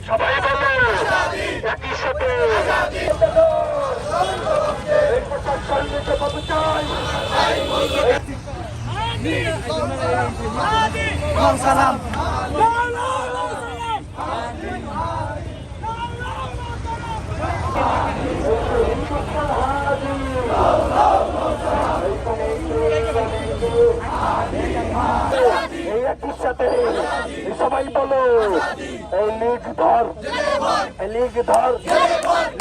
সবাই বলো একই সাথে সালাম সবাই বলো এই লীগ ধর লীগ ধর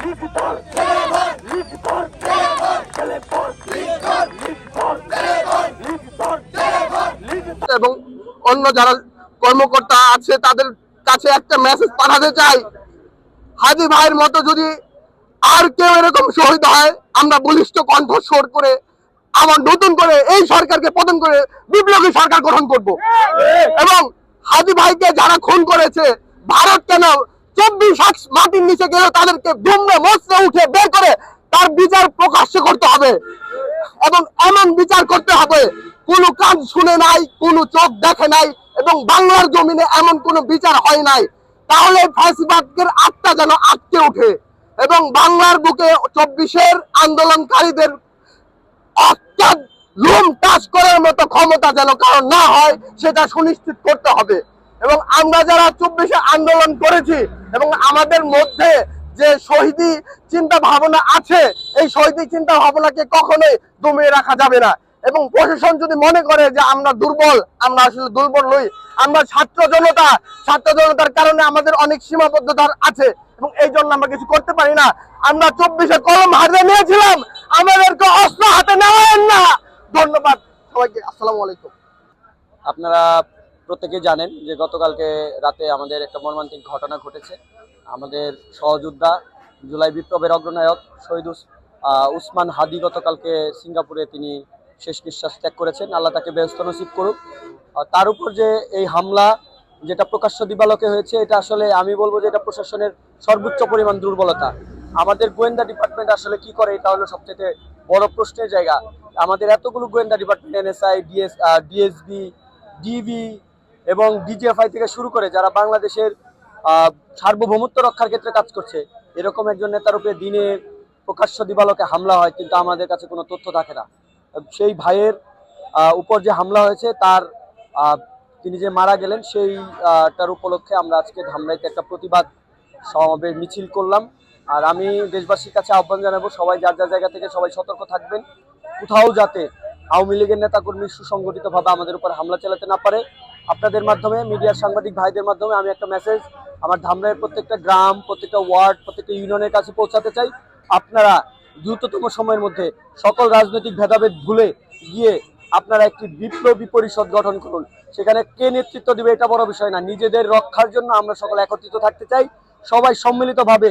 লীগ ধর লীগ ধর এবং অন্য যারা কর্মকর্তা আছে তাদের কাছে একটা মেসেজ পাঠাতে চাই, হাজী ভাইয়ের মতো যদি আর কেউ এরকম শহীদ হয় আমরা বলিষ্ঠ কণ্ঠস্বর করে আবার নতুন করে এই সরকারকে পতন করে বিপ্লবী সরকার গঠন করব। এবং হাজী ভাইকে যারা খুন করেছে ভারত কেন 24 মাটির নিচে গেলেও তাদেরকে দুমড়ে মুচড়ে উঠে বের করে তার বিচার প্রকাশ্য করতে হবে এবং এমন বিচার করতে হবে কোনো কান শুনে নাই, কোনো চোখ দেখে নাই এবং বাংলার জমিনে এমন কোনো বিচার হয় নাই। তাহলে ফ্যাসিবাদের আত্মা যেন আটকে ওঠে এবং বাংলার বুকে 24-এর আন্দোলনকারীদের অর্থাৎ লুম টাচ করার মতো ক্ষমতা যেন কারণ না হয় সেটা সুনিশ্চিত করতে হবে। এবং আমরা যারা 24-এ আন্দোলন করেছি এবং আমাদের মধ্যে যে শহীদি চিন্তা ভাবনা আছে এই শহীদি চিন্তা ভাবনাকে কখনোই দমিয়ে রাখা যাবে না। এবং প্রশাসন যদি মনে করে যে আমরা দুর্বল, আমরা আসলে দুর্বল নই। আমরা ছাত্র জনতার কারণে আমাদের অনেক সীমাবদ্ধতা আছে এবং এই জন্য আমরা কিছু করতে পারি না। আমরা 24-এ কলম হাতে নিয়েছিলাম, আমাদেরকে অস্ত্র হাতে নেওয়ার না। ধন্যবাদ সবাইকে, আসসালামু আলাইকুম। আপনারা প্রত্যেকেই জানেন যে গতকালকে রাতে আমাদের একটা মর্মান্তিক ঘটনা ঘটেছে। আমাদের সহযোদ্ধা জুলাই বিপ্লবের অগ্রনায়ক শহীদ উসমান হাদি গতকালকে সিঙ্গাপুরে তিনি শেষ নিঃশ্বাস ত্যাগ করেছেন। আল্লাহ তাকে বেহেশত নসিব করুক। তার উপর যে এই হামলা যেটা প্রকাশ্য দিবালোকে হয়েছে, এটা আসলে আমি বলবো যে এটা প্রশাসনের সর্বোচ্চ পরিমাণ দুর্বলতা। আমাদের গোয়েন্দা ডিপার্টমেন্ট আসলে কি করে এটা হলো সবচেয়ে বড় প্রশ্নের জায়গা। আমাদের এতগুলো গোয়েন্দা ডিপার্টমেন্ট, এনএসআই, ডিএসবি, ডিবি এবং ডিজিএফআই থেকে শুরু করে যারা বাংলাদেশের সার্বভৌমত্ব রক্ষার ক্ষেত্রে কাজ করছে, এরকম একজন নেতার উপরে দিনে প্রকাশ্য দিবালোকে হামলা হয় কিন্তু আমাদের কাছে কোনো তথ্য থাকে না। সেই ভাইয়ের উপর যে হামলা হয়েছে তার তিনি যে মারা গেলেন সেইটার উপলক্ষে আমরা আজকে ধামরাইতে একটা প্রতিবাদ সমাবেশ মিছিল করলাম। আর আমি দেশবাসীর কাছে আহ্বান জানাবো, সবাই যার যার জায়গা থেকে সবাই সতর্ক থাকবেন, কোথাও যাতে আওয়ামী লীগের নেতাকর্মী সুসংগঠিতভাবে আমাদের উপর হামলা চালাতে না পারে। আপনাদের মাধ্যমে, মিডিয়ার সাংবাদিক ভাইদের মাধ্যমে আমি একটা মেসেজ আমার ধামরাইয়ের প্রত্যেকটা গ্রাম, প্রত্যেকটা ওয়ার্ড, প্রত্যেকটা ইউনিয়নের কাছে পৌঁছাতে চাই। আপনারা দ্রুততম সময়ের মধ্যে সকল রাজনৈতিক ভেদাভেদ ভুলে গিয়ে আপনারা একটি বিপ্লবী পরিষদ গঠন করুন। সেখানে কে নেতৃত্ব দিবে এটা বড় বিষয় না, নিজেদের রক্ষার জন্য আমরা সকলে একত্রিত থাকতে চাই। সবাই সম্মিলিতভাবে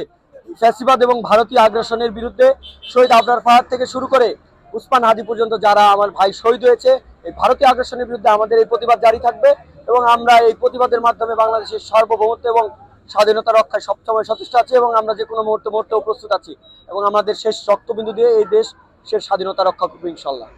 ফ্যাসিবাদ এবং ভারতীয় আগ্রাসনের বিরুদ্ধে শহীদ আবরার ফাহাদ থেকে শুরু করে উসমান হাদি পর্যন্ত যারা আমার ভাই শহীদ হয়েছে, এই ভারতীয় আগ্রাসনের বিরুদ্ধে আমাদের এই প্রতিবাদ জারি থাকবে এবং আমরা এই প্রতিবাদের মাধ্যমে বাংলাদেশের সার্বভৌমত্ব এবং স্বাধীনতা রক্ষায় সবসময় সচেষ্ট আছি এবং আমরা যে কোনো মুহূর্তেও প্রস্তুত আছি এবং আমাদের শেষ রক্তবিন্দু দিয়ে এই দেশের স্বাধীনতা রক্ষা করবো ইনশাল্লাহ।